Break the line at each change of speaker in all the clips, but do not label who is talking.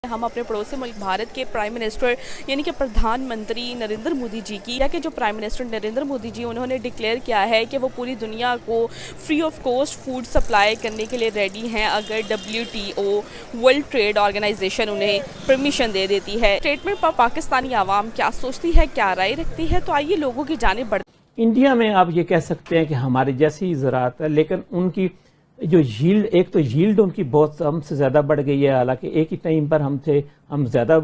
हम अपने पड़ोसी मुल्क भारत के प्राइम मिनिस्टर यानी कि प्रधानमंत्री नरेंद्र मोदी जी की, या कि जो प्राइम मिनिस्टर नरेंद्र मोदी जी उन्होंने डिक्लेयर किया है कि वो पूरी दुनिया को free of cost food supply करने के लिए रेडी हैं अगर WTO वर्ल्ड ट्रेड ऑर्गेनाइजेशन उन्हें परमिशन दे देती है। स्टेटमेंट पर पाकिस्तानी आवाम क्या सोचती है, क्या राय रखती है, तो आइए लोगों की जानिब बढ़।
इंडिया में आप ये कह सकते हैं कि हमारी जैसी ज़राअत है, लेकिन उनकी जो यील्ड, एक तो यील्ड उनकी बहुत हमसे ज़्यादा बढ़ गई है। हालांकि एक ही टाइम पर हम ज़्यादा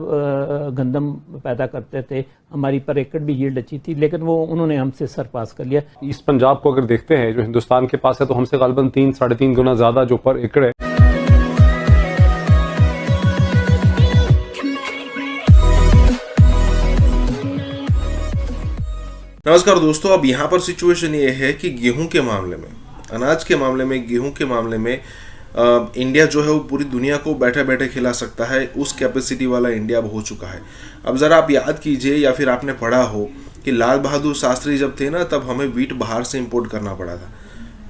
गंदम पैदा करते थे, हमारी पर एकड़ भी यील्ड अच्छी थी, लेकिन वो उन्होंने हमसे सरपास कर लिया।
ईस्ट पंजाब को अगर देखते हैं जो हिंदुस्तान के पास है, तो हमसे गालिबन 3-3.5 गुना ज़्यादा जो पर एकड़ है।
नमस्कार दोस्तों, अब यहाँ पर सिचुएशन ये है कि गेहूं के मामले में, अनाज के मामले में, गेहूं के मामले में इंडिया जो है वो पूरी दुनिया को बैठे बैठे खिला सकता है। उस कैपेसिटी वाला इंडिया अब हो चुका है। अब ज़रा आप याद कीजिए या फिर आपने पढ़ा हो कि लाल बहादुर शास्त्री जब थे ना, तब हमें वीट बाहर से इंपोर्ट करना पड़ा था।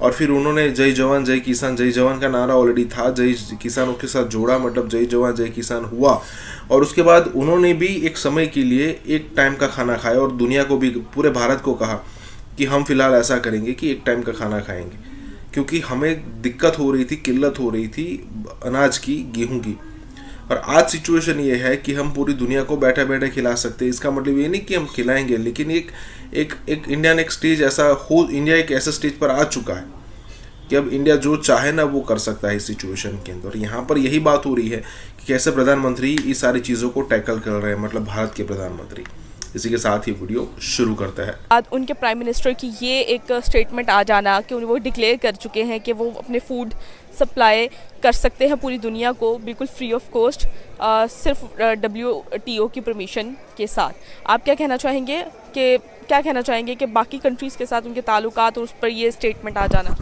और फिर उन्होंने जय जवान जय किसान, जय जवान का नारा ऑलरेडी था, जय किसानों के साथ जोड़ा, मतलब जय जवान जय किसान हुआ। और उसके बाद उन्होंने भी एक समय के लिए एक टाइम का खाना खाया और दुनिया को भी, पूरे भारत को कहा कि हम फिलहाल ऐसा करेंगे कि एक टाइम का खाना खाएंगे, क्योंकि हमें दिक्कत हो रही थी, किल्लत हो रही थी अनाज की, गेहूं की। और आज सिचुएशन ये है कि हम पूरी दुनिया को बैठे बैठे खिला सकते हैं। इसका मतलब ये नहीं कि हम खिलाएंगे, लेकिन एक इंडिया ने एक स्टेज ऐसा हो, इंडिया एक ऐसे स्टेज पर आ चुका है कि अब इंडिया जो चाहे ना वो कर सकता है इस सिचुएशन के अंदर। यहाँ पर यही बात हो रही है कि कैसे प्रधानमंत्री इस सारी चीज़ों को टैकल कर रहे हैं, मतलब भारत के प्रधानमंत्री। इसी के साथ ही वीडियो शुरू करता है।
आज उनके प्राइम मिनिस्टर की ये एक स्टेटमेंट आ जाना कि वो डिक्लेयर कर चुके हैं कि वो अपने फूड सप्लाई कर सकते हैं पूरी दुनिया को बिल्कुल फ्री ऑफ कॉस्ट, सिर्फ WTO की परमिशन के साथ। आप क्या कहना चाहेंगे कि बाकी कंट्रीज़ के साथ उनके ताल्लुकात और उस पर ये स्टेटमेंट आ जाना?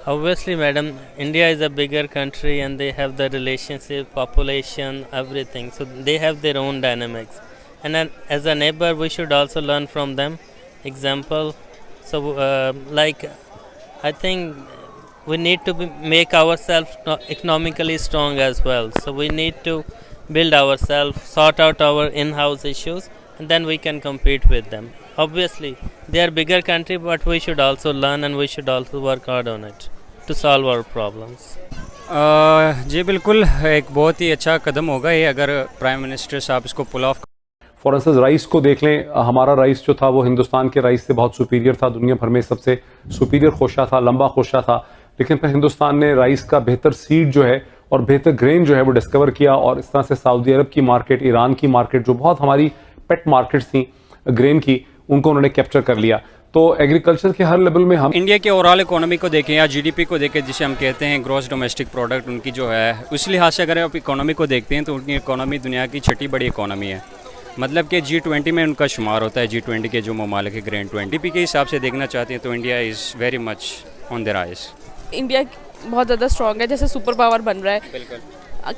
Obviously, madam, India is a bigger country and they have the relationship, population, everything. So they have their own dynamics. And then, as a neighbor, we should also learn from them. Example, so I think we need to make ourselves economically strong as well. So we need to build ourselves, sort out our in-house issues, and then we can compete with them. Obviously, they are bigger country, but we should also learn and we should also work hard on it to solve our problems.
जी बिल्कुल, एक बहुत ही अच्छा कदम होगा ये अगर prime minister साहब इसको पुल of.
For instance rice को देख लें, हमारा राइस जो था वो हिंदुस्तान के राइस से बहुत सुपीरियर था, दुनिया भर में सबसे सुपीरियर खोशा था, लंबा खोशा था। लेकिन फिर हिंदुस्तान ने राइस का बेहतर सीड जो है और बेहतर ग्रेन जो है वो डिस्कवर किया, और इस तरह से सऊदी अरब की मार्केट, ईरान की मार्केट, जो बहुत हमारी पेट मार्केट्स थी ग्रेन की, उनको उन्होंने कैप्चर कर लिया। तो एग्रीकल्चर के हर लेवल में हम
इंडिया के ओवरऑल इकोनॉमी को देखें या GDP को देखें, जिसे हम कहते हैं ग्रॉस डोमेस्टिक प्रोडक्ट, उनकी जो है उस लिहाज से अगर आप इकोनॉमी को देखते हैं तो उनकी इकोनॉमी दुनिया की छठी बड़ी इकोनॉमी है। मतलब कि G20 में उनका शुमार होता है। G20 के जो ममालिक है, ग्रैंड 20 के हिसाब से देखना चाहते हैं तो India is very much on the rise.
India बहुत ज़्यादा स्ट्रॉन्ग है, जैसे सुपर पावर बन रहा है।
बिल्कुल।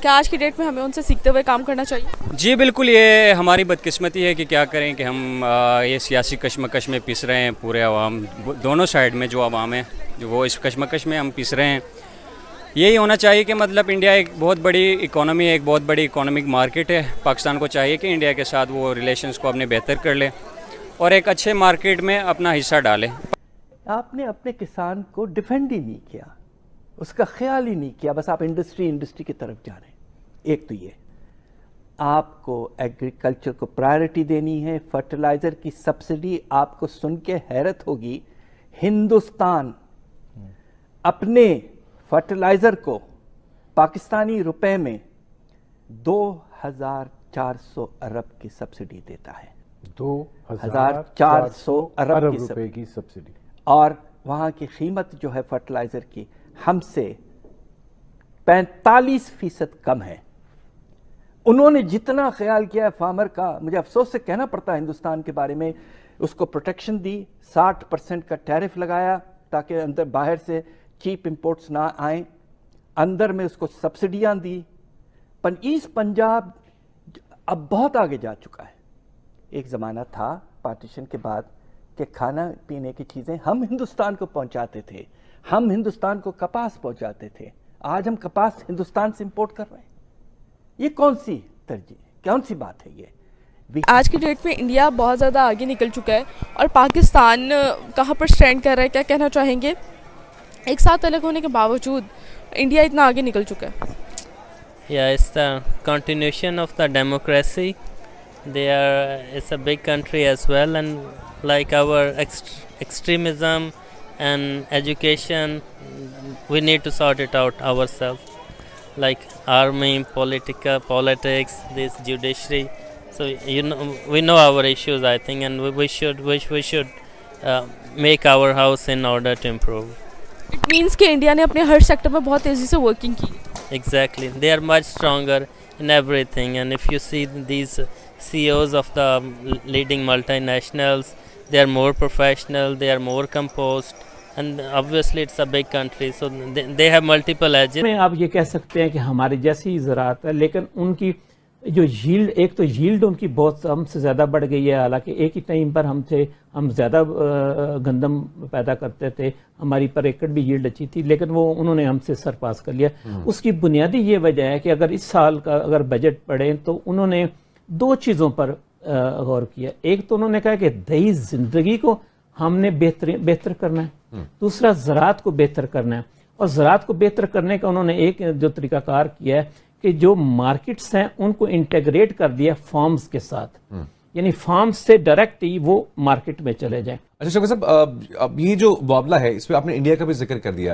क्या आज की डेट में हमें उनसे सीखते हुए काम करना चाहिए?
जी बिल्कुल, ये हमारी बदकिस्मती है कि क्या करें कि हम ये सियासी कशमकश में पिस रहे हैं। पूरे अवाम, दोनों साइड में जो अवाम है, जो वो इस कशमकश में हम पिस रहे हैं। यही होना चाहिए कि मतलब इंडिया एक बहुत बड़ी इकोनॉमी है, एक बहुत बड़ी इकोनॉमिक मार्केट है। पाकिस्तान को चाहिए कि इंडिया के साथ वो रिलेशंस को अपने बेहतर कर ले और एक अच्छे मार्केट में अपना हिस्सा डाले।
आपने अपने किसान को डिफेंड ही नहीं किया, उसका ख्याल ही नहीं किया, बस आप इंडस्ट्री की तरफ जा रहे हैं। एक तो ये, आपको एग्रीकल्चर को प्रायोरिटी देनी है। फर्टिलाइज़र की सब्सिडी, आपको सुन के हैरत होगी, हिंदुस्तान अपने फर्टिलाइज़र को पाकिस्तानी रुपए में 2400 अरब की सब्सिडी देता है। 2400 अरब रुपए की सब्सिडी, और वहाँ की कीमत जो है फर्टिलाइज़र की हमसे 45% कम है। उन्होंने जितना ख्याल किया है फार्मर का, मुझे अफसोस से कहना पड़ता है हिंदुस्तान के बारे में, उसको प्रोटेक्शन दी, 60% का टैरिफ लगाया ताकि अंदर बाहर से चीप इंपोर्ट्स ना आए, अंदर में उसको सब्सिडियां दी। पर ईस्ट पंजाब अब बहुत आगे जा चुका है। एक ज़माना था पार्टीशन के बाद कि खाना पीने की चीज़ें हम हिंदुस्तान को पहुंचाते थे, हम हिंदुस्तान को कपास पहुंचाते थे। आज हम कपास हिंदुस्तान से इंपोर्ट कर रहे हैं। ये कौन सी तरजीह, कौन सी बात है ये?
आज की डेट में इंडिया बहुत ज़्यादा आगे निकल चुका है और पाकिस्तान कहाँ पर स्टैंड कर रहा है, क्या कहना चाहेंगे? एक साथ अलग होने के बावजूद इंडिया इतना आगे निकल चुका है।
Yeah, it's the continuation of the democracy. It's a big country as well, and like our extremism and education, we need to sort it out ourselves. Like army, politics, this judiciary. So we know our issues, I think, and we should make our house in order to improve.
It means कि India ने अपने हर sector में बहुत तेज़ी से working की।
Exactly, they are much stronger in everything, and if you see these CEOs of the leading multinationals, they are more professional, they are more composed, and obviously it's a big country, so they have multiple edges.
में आप ये कह सकते हैं कि हमारी जैसी ज़रात है, लेकिन उनकी जो यील्ड, एक तो यील्ड उनकी बहुत हमसे ज़्यादा बढ़ गई है। हालांकि एक ही टाइम पर हम ज़्यादा गंदम पैदा करते थे, हमारी पर एकड़ भी यील्ड अच्छी थी, लेकिन वो उन्होंने हमसे सरपास कर लिया। उसकी बुनियादी ये वजह है कि अगर इस साल का अगर बजट पढ़े तो उन्होंने दो चीज़ों पर गौर किया। एक तो उन्होंने कहा कि दही ज़िंदगी को हमने बेहतर करना है, दूसरा ज़राअत को बेहतर करना है। और ज़राअत को बेहतर करने का उन्होंने एक जो तरीकाकार किया है कि जो मार्केट्स हैं उनको इंटीग्रेट कर दिया फार्म्स के साथ, यानी फार्म्स से डायरेक्ट ही वो मार्केट में चले जाएं।
अच्छा शौकत साहब, अब ये जो मामला है इसमें आपने इंडिया का भी जिक्र कर दिया,